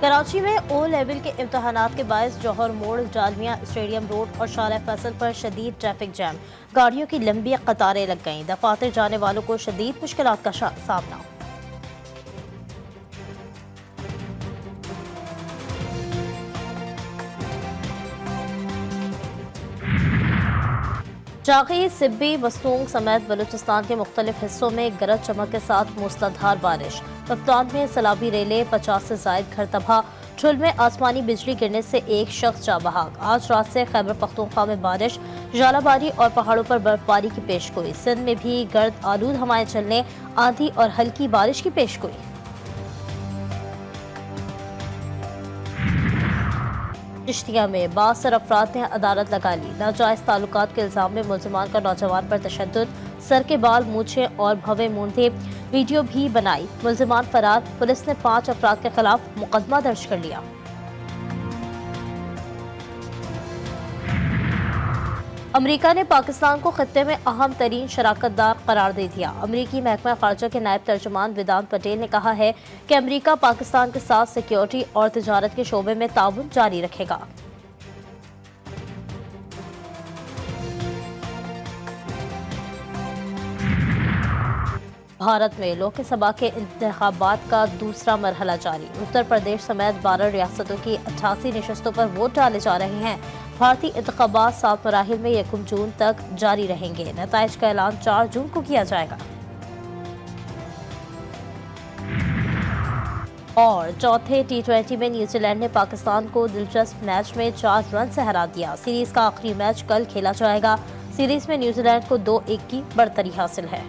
कराची में O level के इम्तहानात के बायस जौहर मोड़, जालमिया स्टेडियम रोड और शाला फैसल पर शदीद ट्रैफिक जैम। गाड़ियों की लंबी कतारें लग गईं। दफातर जाने वालों को शदीद मुश्किलात का सामना। जागी, सिब्बी, मस्तूंग समेत बलूचिस्तान के मुख्तलिफ हिस्सों में गरज चमक के साथ मूसलाधार बारिश। रफ्तान में सैलाबी रेलें, 50 से जायद घर तबाह। ठुल में आसमानी बिजली गिरने से एक शख्स जा बहाक। आज रात से खैबर पख्तूनख्वा में बारिश, जालाबारी और पहाड़ों पर बर्फबारी की पेशगोई। सिंध में भी गर्द आलूद हवाएं चलने, आंधी और हल्की बारिश की पेशगोई। चिश्तिया में 62 अफराद ने अदालत लगा ली। नाजायज ताल्लुकात के इल्जाम में मुलजमान का नौजवान पर तशद्दुद, सर के बाल, मूछें और भवें मूंढे, वीडियो भी बनाई। मुलजमान फरार। पुलिस ने 5 अफराद के खिलाफ मुकदमा दर्ज कर लिया। अमरीका ने पाकिस्तान को खत्ते में अहम तरीन शराकतदार करार दे दिया। अमरीकी महकमा खारजा के नायब तर्जुमान वेदांत पटेल ने कहा है कि अमरीका पाकिस्तान के साथ सिक्योरिटी और तिजारत के शोबे में ताउन जारी रखेगा। भारत में लोकसभा के इंतखाबात का दूसरा मरहला जारी। उत्तर प्रदेश समेत 12 रियासतों की 88 नशस्तों पर वोट डाले जा रहे हैं। भारतीय इंतखाबात 7 मराहिल में 1 जून तक जारी रहेंगे। नताइज का ऐलान 4 जून को किया जाएगा। और चौथे T20 में न्यूजीलैंड ने पाकिस्तान को दिलचस्प मैच में 4 रन से हरा दिया। सीरीज का आखिरी मैच कल खेला जाएगा। सीरीज में न्यूजीलैंड को 2-1 की बढ़तरी हासिल है।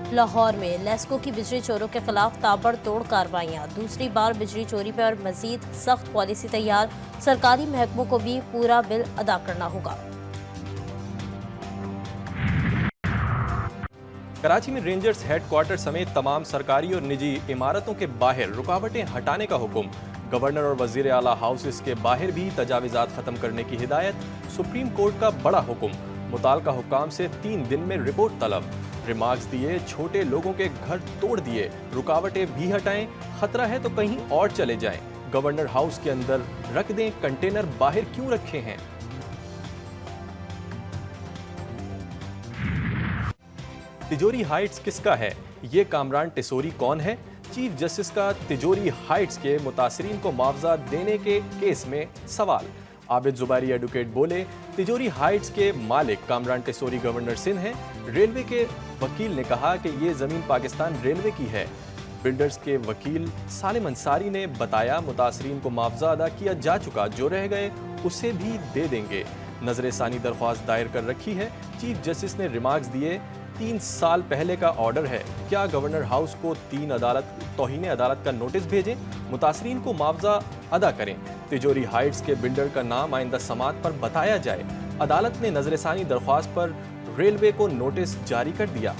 लाहौर में लेस्को की बिजली चोरों के खिलाफ ताबड़तोड़ कार्रवाइयां। दूसरी बार बिजली चोरी पर मजीद सख्त पॉलिसी तैयार। सरकारी महकमों को भी पूरा बिल अदा करना होगा। कराची में रेंजर्स हेडक्वार्टर समेत तमाम सरकारी और निजी इमारतों के बाहर रुकावटें हटाने का हुक्म। गवर्नर और वजीर आला हाउसेस के बाहर भी तजावीज़ात खत्म करने की हिदायत। सुप्रीम कोर्ट का बड़ा हुक्म। मुताल्लिका हुक्काम से 3 दिन में रिपोर्ट तलब। रिमार्क्स दिए, छोटे लोगों के घर तोड़ दिए, रुकावटें भी हटाएं, खतरा है तो कहीं और चले जाएं। गवर्नर हाउस के अंदर रख दें, कंटेनर बाहर क्यों रखे हैं? तिजोरी हाइट्स किसका है? ये कामरान टेसोरी कौन है? चीफ जस्टिस का तिजोरी हाइट्स के मुतासरीन को मुआवजा देने के केस में सवाल। आबिद जुबैरी एडवोकेट बोले, तिजोरी हाइट्स के मालिक कामरान टेसोरी गवर्नर सिंध हैं। रेलवे के वकील ने कहा कि ये जमीन पाकिस्तान रेलवे की है। बिल्डर्स के वकील सालिम अंसारी ने बताया, मुतासरीन को मुआवजा अदा किया जा चुका, जो रह गए उसे भी दे देंगे। नजर सानी दरख्वास्त दायर कर रखी है। चीफ जस्टिस ने रिमार्क्स दिए, 3 साल पहले का ऑर्डर है, क्या गवर्नर हाउस को तौहीन अदालत का नोटिस भेजें? मुतासरीन को मुआवजा अदा करें। तिजोरी हाइट्स के बिल्डर का नाम आइंदा समात पर बताया जाए। अदालत ने नजरसानी दरख्वास्त पर रेलवे को नोटिस जारी कर दिया।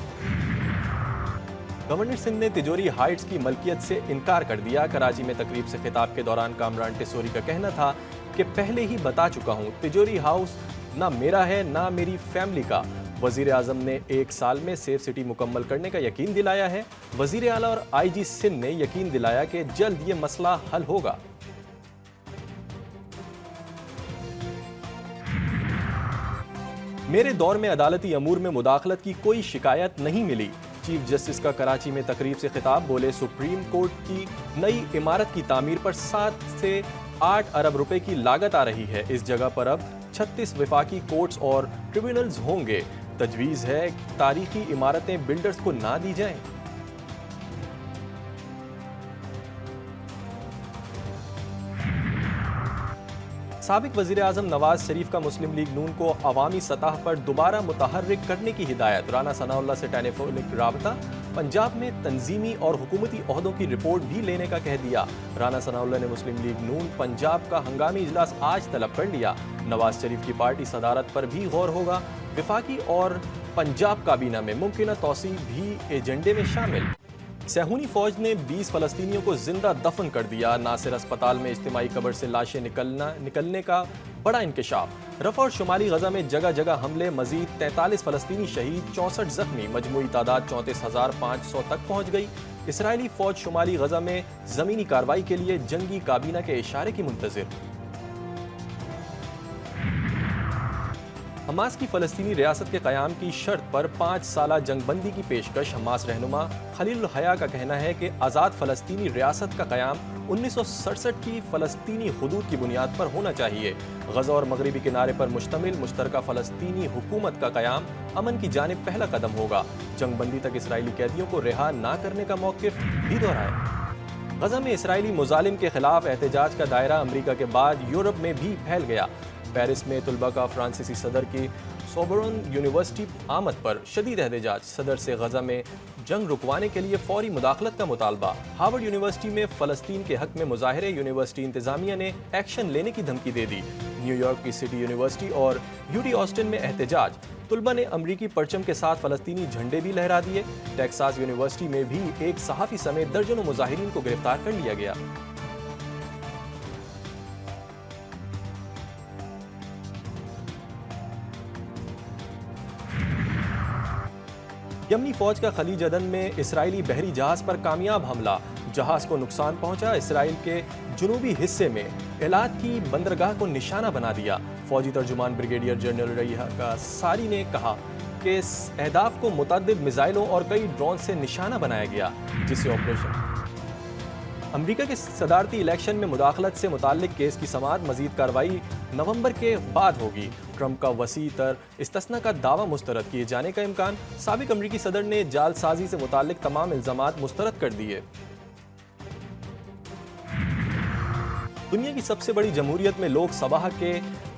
गवर्नर सिंध ने तिजोरी हाइट्स की मलकियत से इनकार कर दिया। कराची में तकरीब से खिताब के दौरान कामरान टेसोरी का कहना था कि पहले ही बता चुका हूं, तिजोरी हाउस ना मेरा है ना मेरी फैमिली का। वजीर आजम ने 1 साल में सेफ सिटी मुकम्मल करने का यकीन दिलाया है। वजीर आला और IG सिंध ने यकीन दिलाया कि जल्द ये मसला हल होगा। मेरे दौर में अदालती अमूर में मुदाखलत की कोई शिकायत नहीं मिली। चीफ जस्टिस का कराची में तकरीब से खिताब। बोले, सुप्रीम कोर्ट की नई इमारत की तामीर पर 7 से 8 अरब रुपए की लागत आ रही है। इस जगह पर अब 36 वफाकी कोर्ट्स और ट्रिब्यूनल्स होंगे। तजवीज़ है तारीखी इमारतें बिल्डर्स को ना दी जाएं। साबिक वजीर आजम नवाज शरीफ का मुस्लिम लीग नून को अवामी सतह पर दोबारा मुतहर्रिक करने की हिदायत। राना सनाउल्लाह से टेलीफोनिक राबता। पंजाब में तंजीमी और हुकूमती ओहदों की रिपोर्ट भी लेने का कह दिया। राना सनाउल्लाह ने मुस्लिम लीग नून पंजाब का हंगामी इजलास आज तलब कर लिया। नवाज शरीफ की पार्टी सदारत पर भी गौर होगा। विफाकी और पंजाब काबीना में मुमकिन तौसी भी एजेंडे में शामिल। सहूनी फौज ने 20 फलस्तीनियों को जिंदा दफन कर दिया। नासिर अस्पताल में इज्तिमाई कब्र से लाशें निकलने का बड़ा इंकशाफ। रफ़ा और शुमाली गजा में जगह जगह हमले, मजीद 43 फलस्तीनी शहीद, 64 जख्मी, मजमूई तादाद 34,500 तक पहुंच गई। इसराइली फौज शुमाली गजा में जमीनी कार्रवाई के लिए जंगी काबीना के इशारे की मुंतजिर। हमास की फ़लस्तीनी रियासत के क़याम की शर्त पर 5 साला जंगबंदी की पेशकश। हमास रहनुमा खलील हया का कहना है कि आज़ाद फ़लस्तीनी रियासत का क़याम 1967 की फ़लस्तीनी हुदूद की बुनियाद पर होना चाहिए। गज़ा और मगरबी किनारे पर मुश्तमिल मुश्तरका फ़लस्तीनी हुकूमत का क़याम अमन की जानिब पहला कदम होगा। जंगबंदी तक इसराइली कैदियों को रिहा ना करने का मौक़िफ़ भी दोहराया। गज़ा में इसराइली मुजालिम के खिलाफ एहतजाज का दायरा अमरीका के बाद यूरोप में भी फैल गया। पेरिस में तुलबा का फ्रांसीसी सदर की सोबोर्न यूनिवर्सिटी आमद पर शदीद एहतजाज। सदर से गजा में जंग रुकवाने के लिए फौरी मुदाखलत का मुतालबा। हार्वर्ड यूनिवर्सिटी में फ़लस्तीन के हक में मुजाहरे, यूनिवर्सिटी इंतजामिया ने एक्शन लेने की धमकी दे दी। न्यूयॉर्क की सिटी यूनिवर्सिटी और यूटी ऑस्टिन में एहतजाज। तुलबा ने अमरीकी परचम के साथ फ़लस्तीनी झंडे भी लहरा दिए। टेक्सास यूनिवर्सिटी में भी एक सहाफ़ी समेत दर्जनों मुजाहिरीन को गिरफ्तार कर लिया गया। यमनी फौज का खलीज अदन में इसराइली बहरी जहाज पर कामयाब हमला। जहाज को नुकसान पहुंचा। इसराइल के जुनूबी हिस्से में एलात की बंदरगाह को निशाना बना दिया। फौजी तर्जुमान ब्रिगेडियर जनरल रईहा सारी ने कहा कि इस अहदाफ को मुतअद्दिद मिसाइलों और कई ड्रोन से निशाना बनाया गया, जिससे ऑपरेशन। अमरीका के सदारती इलेक्शन में मुदाखलत से मुताल्लिक केस की समाअत मजीद कार्रवाई नवंबर के बाद होगी। ट्रंप का वसी तर इस्तस्ना का दावा मुस्तरद किए जाने का इम्कान। साबिक अमरीकी सदर ने जालसाजी से मुताल्लिक तमाम इल्जामात मुस्तरद कर दिए। दुनिया की सबसे बड़ी जमहूरियत में लोकसभा के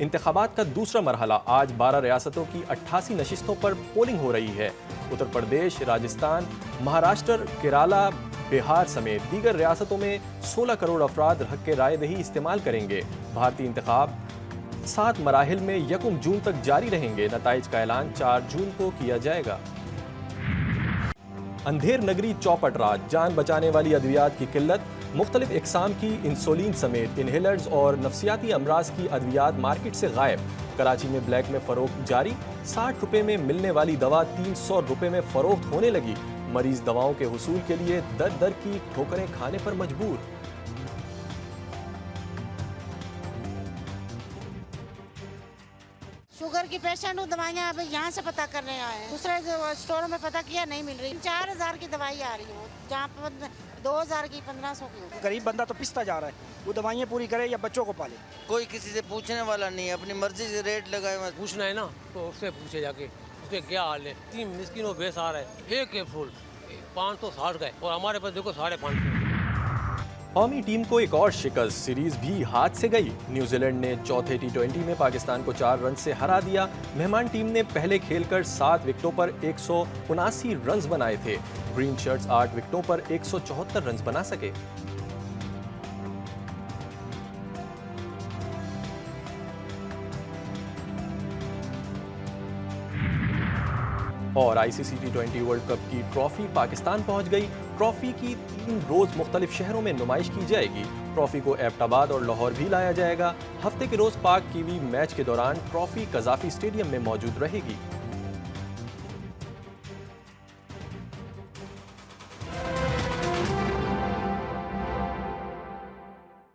इंतखाबात का दूसरा मरहला। आज 12 रियासतों की 88 नशिस्तों पर पोलिंग हो रही है। उत्तर प्रदेश, राजस्थान, महाराष्ट्र, केरला, बिहार समेत दीगर रियासतों में 16 करोड़ अफराद हक के राय दही इस्तेमाल करेंगे। भारतीय इंतखाब 7 मराहिल में 1 जून तक जारी रहेंगे। नताइज का ऐलान 4 जून को किया जाएगा। अंधेर नगरी चौपट राज। जान बचाने वाली अद्वियात की किल्लत। मुख्तलिफ इकसाम की इंसुलिन समेत इनहेलर्स और नफसियाती अमराज की अद्वियात मार्केट से गायब। कराची में ब्लैक में फरोख्त जारी। 60 रुपए में मिलने वाली दवा 300 रुपए में फरोख्त होने लगी। मरीज दवाओं के हुसूल के लिए दर दर की ठोकरें खाने पर मजबूर। शुगर की पेशेंट हूँ, दवाइयाँ अब यहाँ से पता करने आए हैं। दूसरे स्टोरों में पता किया, नहीं मिल रही। 4000 की दवाई आ रही है, जहाँ पर 2000 की 1500 की। गरीब बंदा तो पिसता जा रहा है। वो दवाइयाँ पूरी करे या बच्चों को पाले। कोई किसी से पूछने वाला नहीं है, अपनी मर्जी से रेट लगाए। पूछना है ना तो उससे पूछे जाके उसके क्या हाल है। 3 मिस्किनों बेस आ रहा है। एक कैप्सूल 560 का है और हमारे पास देखो 550। कौमी टीम को एक और शिकस्त। सीरीज भी हाथ से गई। न्यूजीलैंड ने चौथे T20 में पाकिस्तान को 4 रन से हरा दिया। मेहमान टीम ने पहले खेलकर 7 विकेटों पर 179 रन बनाए थे। ग्रीन शर्ट्स 8 विकेटों पर 174 रन बना सके। और ICC T20 वर्ल्ड कप की ट्रॉफी पाकिस्तान पहुंच गई। ट्रॉफी की 3 रोज मुख्तलिफ शहरों में नुमाइश की जाएगी। ट्रॉफी को एबटाबाद और लाहौर भी लाया जाएगा। हफ्ते के रोज पाक कीवी मैच के दौरान ट्रॉफी कजाफी स्टेडियम में मौजूद रहेगी।